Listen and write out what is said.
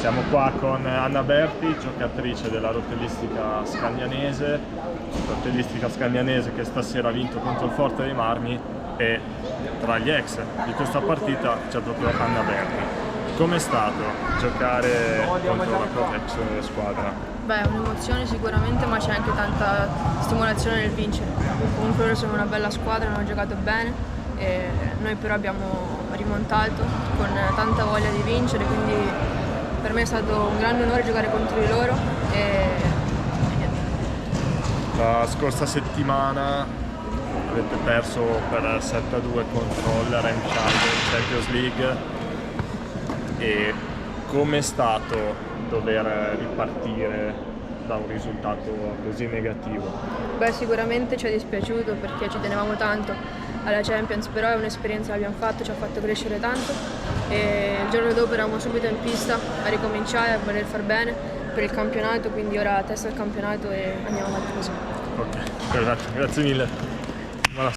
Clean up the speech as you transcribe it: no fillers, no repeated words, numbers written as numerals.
Siamo qua con Anna Berti, giocatrice della Rotellistica Scagnanese che stasera ha vinto contro il Forte dei Marmi, e tra gli ex di questa partita c'è proprio Anna Berti. Com'è stato giocare contro la propria ex squadra? Beh, è un'emozione sicuramente, ma c'è anche tanta stimolazione nel vincere. Comunque loro sono una bella squadra, hanno giocato bene e noi però abbiamo rimontato con tanta voglia di vincere, quindi per me è stato un grande onore giocare contro di loro e niente. La scorsa settimana avete perso per 7-2 contro il Remscheid in Champions League, e com'è stato dover ripartire da un risultato così negativo? Beh, sicuramente ci è dispiaciuto perché ci tenevamo tanto alla Champions, però è un'esperienza che abbiamo fatto, ci ha fatto crescere tanto e il giorno dopo eravamo subito in pista a ricominciare, a voler far bene per il campionato, quindi ora testa al campionato e andiamo avanti così. Ok, perfetto, grazie mille.